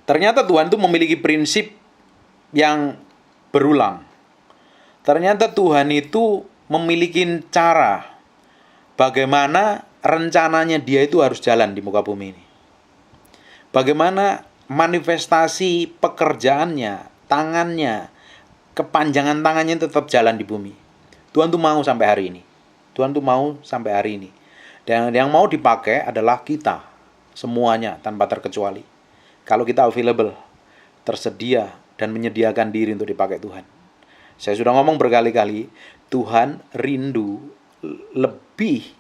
Ternyata Tuhan itu memiliki prinsip yang berulang. Ternyata Tuhan itu memiliki cara bagaimana rencananya dia itu harus jalan di muka bumi ini. Bagaimana manifestasi pekerjaannya, tangannya, kepanjangan tangannya tetap jalan di bumi. Tuhan tuh mau sampai hari ini. Tuhan tuh mau sampai hari ini. Dan yang mau dipakai adalah kita. Semuanya tanpa terkecuali. Kalau kita available, tersedia, dan menyediakan diri untuk dipakai Tuhan. Saya sudah ngomong berkali-kali, Tuhan rindu lebih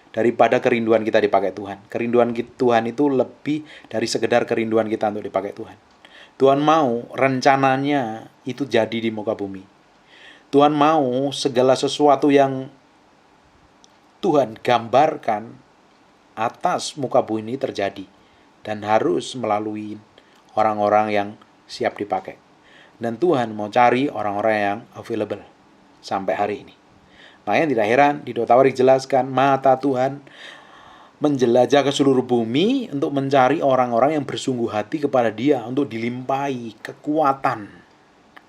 daripada kerinduan kita dipakai Tuhan. Kerinduan Tuhan itu lebih dari sekedar kerinduan kita untuk dipakai Tuhan. Tuhan mau rencananya itu jadi di muka bumi. Tuhan mau segala sesuatu yang Tuhan gambarkan atas muka bumi ini terjadi. Dan harus melalui orang-orang yang siap dipakai. Dan Tuhan mau cari orang-orang yang available sampai hari ini. Makanya tidak heran di Dotawari dijelaskan mata Tuhan menjelajah ke seluruh bumi untuk mencari orang-orang yang bersungguh hati kepada Dia untuk dilimpahi kekuatan,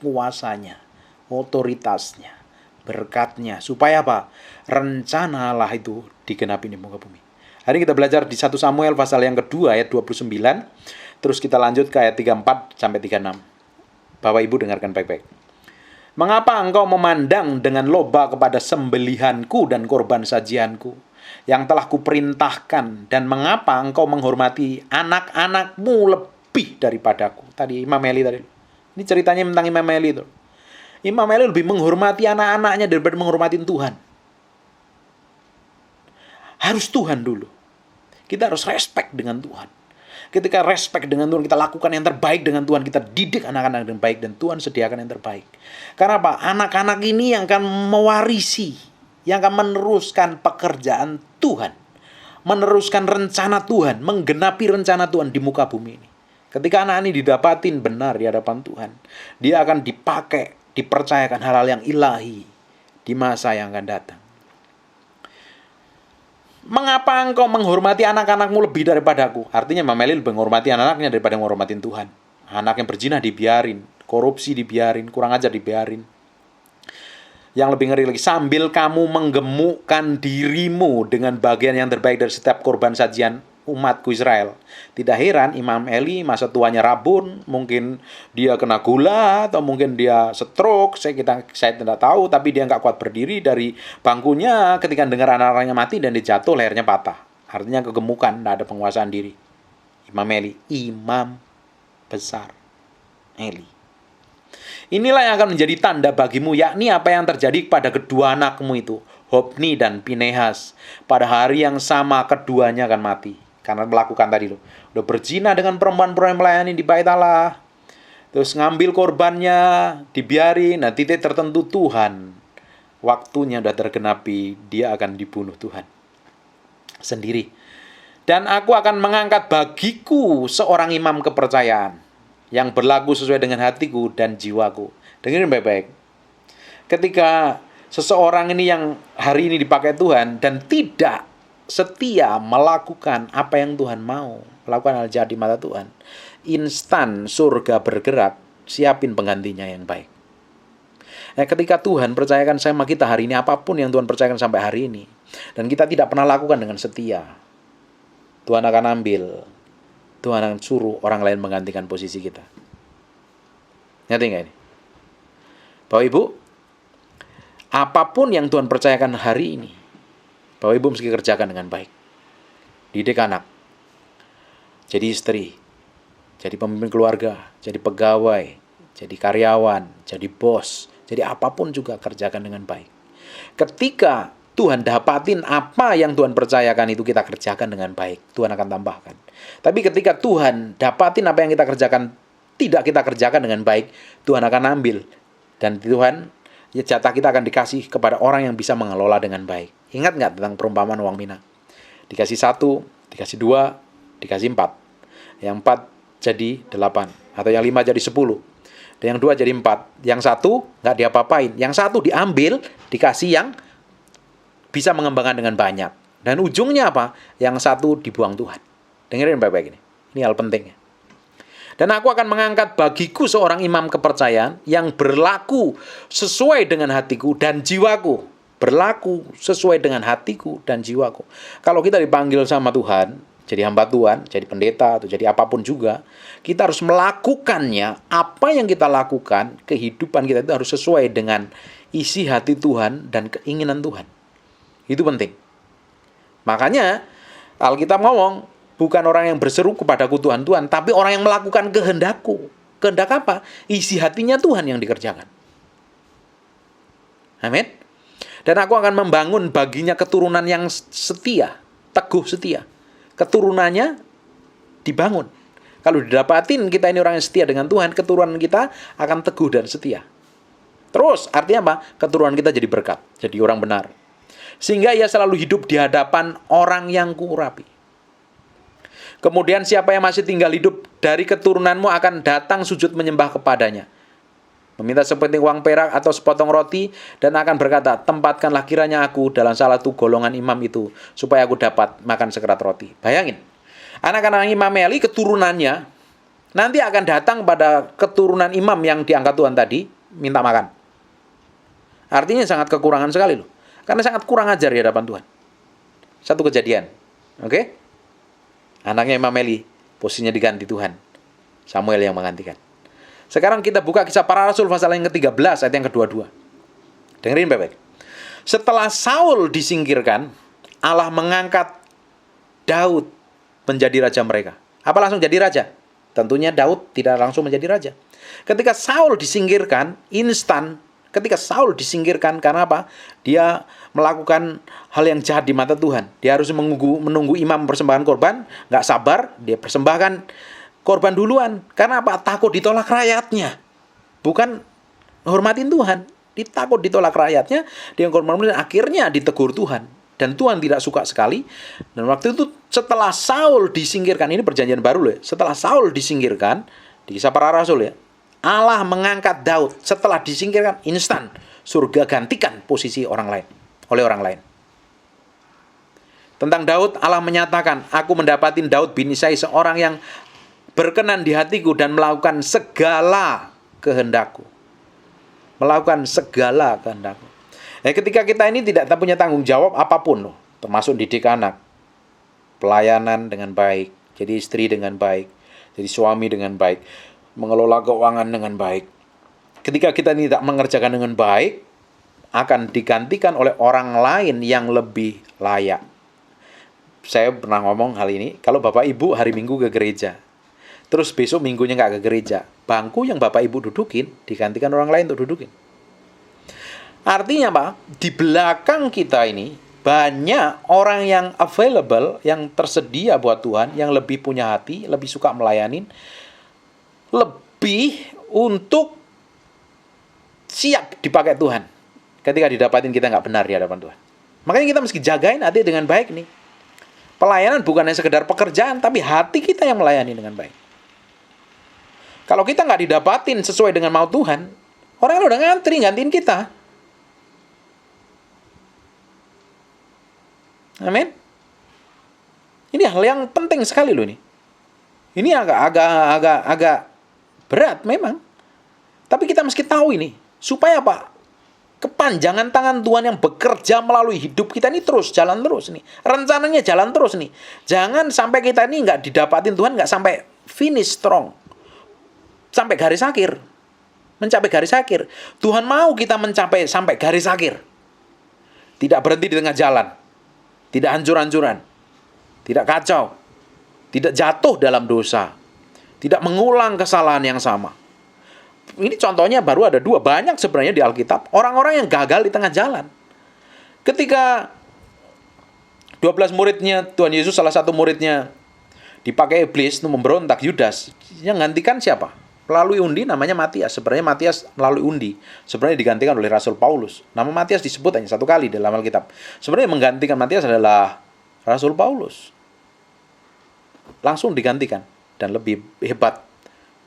kuasanya, otoritasnya, berkatnya. Supaya apa? Rencana Allah itu digenapi di muka bumi. Hari ini kita belajar di 1 Samuel pasal yang kedua ayat 29. Terus kita lanjut ke ayat 34 sampai 36. Bapak Ibu dengarkan baik-baik. Mengapa engkau memandang dengan loba kepada sembelihanku dan korban sajianku yang telah kuperintahkan, dan mengapa engkau menghormati anak-anakmu lebih daripadaku? Tadi Imam Eli tadi. Ini ceritanya tentang Imam Eli itu. Imam Eli lebih menghormati anak-anaknya daripada menghormati Tuhan. Harus Tuhan dulu. Kita harus respect dengan Tuhan. Ketika respect dengan Tuhan, kita lakukan yang terbaik dengan Tuhan. Kita didik anak-anak dengan baik, dan Tuhan sediakan yang terbaik. Karena apa? Anak-anak ini yang akan mewarisi, yang akan meneruskan pekerjaan Tuhan, meneruskan rencana Tuhan, menggenapi rencana Tuhan di muka bumi ini. Ketika anak ini didapatin benar di hadapan Tuhan, dia akan dipakai, dipercayakan hal-hal yang ilahi di masa yang akan datang. Mengapa engkau menghormati anak-anakmu lebih daripadaku? Artinya Imam Eli lebih menghormati anak-anaknya daripada menghormati Tuhan. Anak yang berzina dibiarin, korupsi dibiarin, kurang ajar dibiarin. Yang lebih ngeri lagi, sambil kamu menggemukkan dirimu dengan bagian yang terbaik dari setiap korban sajian umatku Israel. Tidak heran Imam Eli masa tuanya rabun, mungkin dia kena gula atau mungkin dia stroke, saya tidak tahu, tapi dia nggak kuat berdiri dari bangkunya ketika dengar anak-anaknya mati dan dia jatuh, lehernya patah. Artinya kegemukan, tidak ada penguasaan diri. Imam Eli, imam besar Eli. Inilah yang akan menjadi tanda bagimu, yakni apa yang terjadi kepada kedua anakmu itu, Hofni dan Pinehas. Pada hari yang sama keduanya akan mati. Karena melakukan tadi loh. Udah berzina dengan perempuan-perempuan yang melayani di bait Allah. Terus ngambil korbannya, dibiarin. Nah, titik tertentu Tuhan, waktunya udah tergenapi, dia akan dibunuh Tuhan sendiri. Dan aku akan mengangkat bagiku seorang imam kepercayaan yang berlaku sesuai dengan hatiku dan jiwaku. Dengerin baik-baik. Ketika seseorang ini yang hari ini dipakai Tuhan dan tidak setia melakukan apa yang Tuhan mau, melakukan hal jahat di mata Tuhan, instan surga bergerak, siapin penggantinya yang baik. Nah, ketika Tuhan percayakan sama kita hari ini, apapun yang Tuhan percayakan sampai hari ini, dan kita tidak pernah lakukan dengan setia, Tuhan akan ambil, Tuhan akan suruh orang lain menggantikan posisi kita. Ngerti nggak ini? Bapak Ibu, apapun yang Tuhan percayakan hari ini, Bapak Ibu mesti kerjakan dengan baik. Didik anak, jadi istri, jadi pemimpin keluarga, jadi pegawai, jadi karyawan, jadi bos, jadi apapun juga kerjakan dengan baik. Ketika Tuhan dapatin apa yang Tuhan percayakan itu kita kerjakan dengan baik, Tuhan akan tambahkan. Tapi ketika Tuhan dapatin apa yang kita kerjakan tidak kita kerjakan dengan baik, Tuhan akan ambil. Dan Tuhan, ya jatah kita akan dikasih kepada orang yang bisa mengelola dengan baik. Ingat nggak tentang perumpamaan uang mina? Dikasih 1, dikasih 2, dikasih 4. Yang 4 jadi 8. Atau yang 5 jadi 10. Dan yang 2 jadi 4. Yang 1 nggak diapa-apain. Yang 1 diambil, dikasih yang bisa mengembangkan dengan banyak. Dan ujungnya apa? Yang 1 dibuang Tuhan. Dengerin baik-baik ini. Ini hal pentingnya. Dan aku akan mengangkat bagiku seorang imam kepercayaan yang berlaku sesuai dengan hatiku dan jiwaku. Berlaku sesuai dengan hatiku dan jiwaku. Kalau kita dipanggil sama Tuhan, jadi hamba Tuhan, jadi pendeta, atau jadi apapun juga, kita harus melakukannya. Apa yang kita lakukan, kehidupan kita itu harus sesuai dengan isi hati Tuhan dan keinginan Tuhan. Itu penting. Makanya Alkitab ngomong, bukan orang yang berseru kepadaku Tuhan, Tuhan, tapi orang yang melakukan kehendakku. Kehendak apa? Isi hatinya Tuhan yang dikerjakan. Amin. Dan aku akan membangun baginya keturunan yang setia, teguh setia. Keturunannya dibangun. Kalau didapatin kita ini orang yang setia dengan Tuhan, keturunan kita akan teguh dan setia. Terus, artinya apa? Keturunan kita jadi berkat, jadi orang benar. Sehingga ia selalu hidup di hadapan orang yang kuurapi. Kemudian siapa yang masih tinggal hidup dari keturunanmu akan datang sujud menyembah kepadanya. Meminta sepenting uang perak atau sepotong roti, dan akan berkata, tempatkanlah kiranya aku dalam salah satu golongan imam itu, supaya aku dapat makan sekerat roti. Bayangin, anak-anak Imam Eli keturunannya, nanti akan datang pada keturunan imam yang diangkat Tuhan tadi, minta makan. Artinya sangat kekurangan sekali loh. Karena sangat kurang ajar di hadapan Tuhan. Satu kejadian. Oke? Anaknya Imam Eli, posisinya diganti Tuhan. Samuel yang menggantikan. Sekarang kita buka Kisah Para Rasul pasal yang ke-13 ayat yang ke-22. Dengerin baik-baik. Setelah Saul disingkirkan, Allah mengangkat Daud menjadi raja mereka. Apa langsung jadi raja? Tentunya Daud tidak langsung menjadi raja. Ketika Saul disingkirkan, instan. Ketika Saul disingkirkan, karena apa? Dia melakukan hal yang jahat di mata Tuhan. Dia harus menunggu imam persembahkan korban. Nggak sabar, dia persembahkan korban duluan. Karena apa? Takut ditolak rakyatnya. Bukan hormatin Tuhan. Takut ditolak rakyatnya. Dia korban duluan. Akhirnya ditegur Tuhan. Dan Tuhan tidak suka sekali. Dan waktu itu setelah Saul disingkirkan. Ini perjanjian baru loh ya. Setelah Saul disingkirkan. Di Kisah Para Rasul ya. Allah mengangkat Daud. Setelah disingkirkan, instan surga gantikan posisi orang lain. Oleh orang lain. Tentang Daud, Allah menyatakan, aku mendapatin Daud bin Isai, seorang yang berkenan di hatiku dan melakukan segala kehendakku. Melakukan segala kehendakku. Ketika kita ini tidak punya tanggung jawab apapun loh, termasuk didik anak, pelayanan dengan baik, jadi istri dengan baik, jadi suami dengan baik, mengelola keuangan dengan baik. Ketika kita ini tidak mengerjakan dengan baik, akan digantikan oleh orang lain yang lebih layak. Saya pernah ngomong hal ini, kalau Bapak Ibu hari Minggu ke gereja, terus besok minggunya nggak ke gereja, bangku yang Bapak Ibu dudukin, digantikan orang lain untuk dudukin. Artinya apa? Di belakang kita ini, banyak orang yang available, yang tersedia buat Tuhan, yang lebih punya hati, lebih suka melayanin, lebih untuk siap dipakai Tuhan. Ketika didapatin kita nggak benar di hadapan Tuhan. Makanya kita mesti jagain hati dengan baik nih. Pelayanan bukan hanya sekedar pekerjaan, tapi hati kita yang melayani dengan baik. Kalau kita nggak didapatin sesuai dengan mau Tuhan, orang udah ngantri gantiin kita. Amin. Ini hal yang penting sekali loh ini. Ini agak berat memang. Tapi kita mesti tahu ini. Supaya apa? Kepanjangan tangan Tuhan yang bekerja melalui hidup kita ini terus, jalan terus nih. Rencananya jalan terus nih. Jangan sampai kita ini nggak didapatin Tuhan, nggak sampai finish strong. Sampai garis akhir. Mencapai garis akhir. Tuhan mau kita mencapai sampai garis akhir. Tidak berhenti di tengah jalan. Tidak hancur-hancuran. Tidak kacau. Tidak jatuh dalam dosa. Tidak mengulang kesalahan yang sama. Ini contohnya baru ada 2. Banyak sebenarnya di Alkitab. Orang-orang yang gagal di tengah jalan. Ketika 12 muridnya, Tuhan Yesus salah satu muridnya dipakai iblis untuk memberontak, Yudas. Yang gantikan siapa? Melalui undi namanya Matias. Sebenarnya Matias melalui undi. Sebenarnya digantikan oleh Rasul Paulus. Nama Matias disebut hanya 1 kali dalam Alkitab. Sebenarnya menggantikan Matias adalah Rasul Paulus. Langsung digantikan. Dan lebih hebat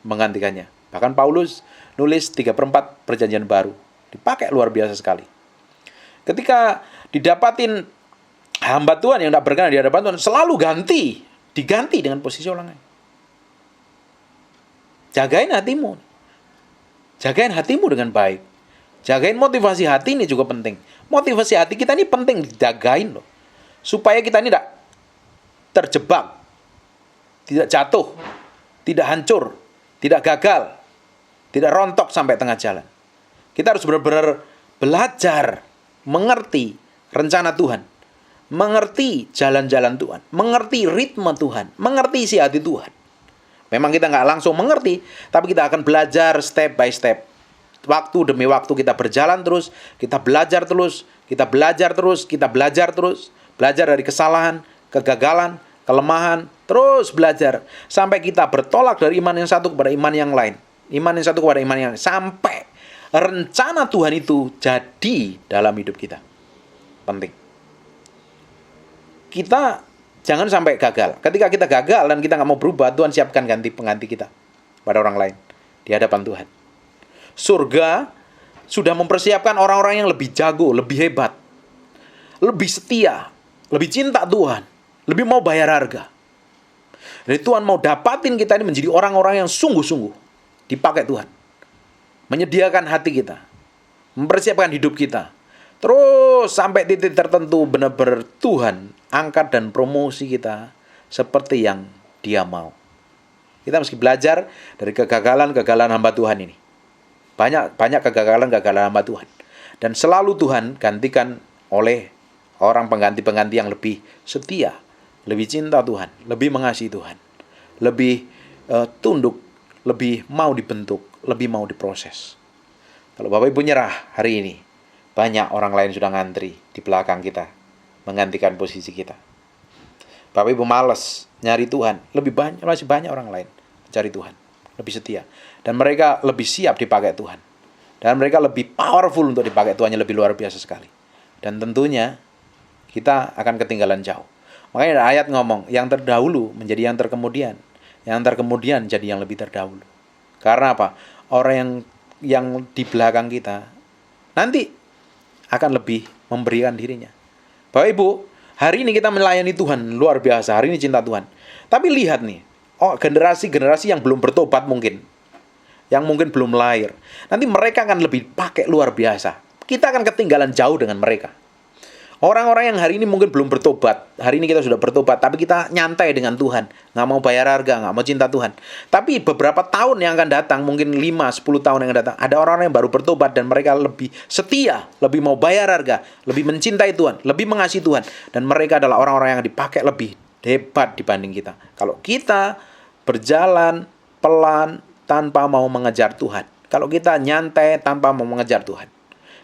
menggantikannya. Bahkan Paulus nulis 3/4 perjanjian baru. Dipakai luar biasa sekali. Ketika didapatin hamba Tuhan yang tidak berkenan di hadapan Tuhan, selalu diganti dengan posisi orang lain. Jagain hatimu. Jagain hatimu dengan baik. Jagain motivasi hati ini juga penting. Motivasi hati kita ini penting dijagain loh. Supaya kita ini tidak terjebak, tidak jatuh, tidak hancur, tidak gagal, tidak rontok sampai tengah jalan. Kita harus benar-benar belajar mengerti rencana Tuhan, mengerti jalan-jalan Tuhan, mengerti ritme Tuhan, mengerti isi hati Tuhan. Memang kita nggak langsung mengerti, tapi kita akan belajar step by step. Waktu demi waktu kita berjalan terus, kita belajar terus, kita belajar terus, kita belajar terus. Belajar dari kesalahan, kegagalan, kelemahan, terus belajar. Sampai kita bertolak dari iman yang satu kepada iman yang lain. Iman yang satu kepada iman yang lain. Sampai rencana Tuhan itu jadi dalam hidup kita. Penting. Kita jangan sampai gagal. Ketika kita gagal dan kita nggak mau berubah, Tuhan siapkan pengganti kita pada orang lain di hadapan Tuhan. Surga sudah mempersiapkan orang-orang yang lebih jago, lebih hebat, lebih setia, lebih cinta Tuhan, lebih mau bayar harga. Jadi Tuhan mau dapatin kita ini menjadi orang-orang yang sungguh-sungguh dipakai Tuhan. Menyediakan hati kita, mempersiapkan hidup kita. Terus sampai titik tertentu benar-benar Tuhan angkat dan promosi kita seperti yang Dia mau. Kita mesti belajar dari kegagalan-kegagalan hamba Tuhan ini. Banyak kegagalan-kegagalan hamba Tuhan. Dan selalu Tuhan gantikan oleh orang pengganti-pengganti yang lebih setia, lebih cinta Tuhan, lebih mengasihi Tuhan, lebih tunduk, lebih mau dibentuk, lebih mau diproses. Kalau Bapak Ibu nyerah hari ini, banyak orang lain sudah ngantri di belakang kita, menggantikan posisi kita. Bapak Ibu malas nyari Tuhan, masih banyak orang lain mencari Tuhan, lebih setia. Dan mereka lebih siap dipakai Tuhan. Dan mereka lebih powerful untuk dipakai Tuhan, yang lebih luar biasa sekali. Dan tentunya kita akan ketinggalan jauh. Makanya ada ayat ngomong, yang terdahulu menjadi yang terkemudian. Yang terkemudian jadi yang lebih terdahulu. Karena apa? Orang yang di belakang kita nanti akan lebih memberikan dirinya. Bapak Ibu, hari ini kita melayani Tuhan luar biasa. Hari ini cinta Tuhan. Tapi lihat nih, generasi-generasi yang belum bertobat mungkin, yang mungkin belum lahir, nanti mereka akan lebih pakai luar biasa. Kita akan ketinggalan jauh dengan mereka. Orang-orang yang hari ini mungkin belum bertobat, hari ini kita sudah bertobat, tapi kita nyantai dengan Tuhan, nggak mau bayar harga, nggak mau cinta Tuhan. Tapi beberapa tahun yang akan datang, mungkin 5-10 tahun yang akan datang, ada orang-orang yang baru bertobat dan mereka lebih setia, lebih mau bayar harga, lebih mencintai Tuhan, lebih mengasihi Tuhan. Dan mereka adalah orang-orang yang dipakai lebih hebat dibanding kita. Kalau kita berjalan pelan tanpa mau mengejar Tuhan, kalau kita nyantai tanpa mau mengejar Tuhan,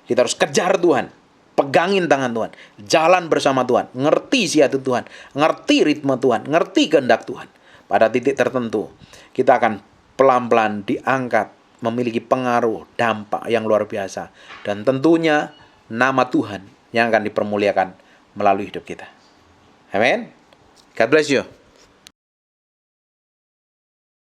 kita harus kejar Tuhan. Pegangin tangan Tuhan, jalan bersama Tuhan, ngerti isi hati Tuhan, ngerti ritme Tuhan, ngerti kehendak Tuhan. Pada titik tertentu, kita akan pelan-pelan diangkat, memiliki pengaruh, dampak yang luar biasa. Dan tentunya nama Tuhan yang akan dipermuliakan melalui hidup kita. Amin. God bless you.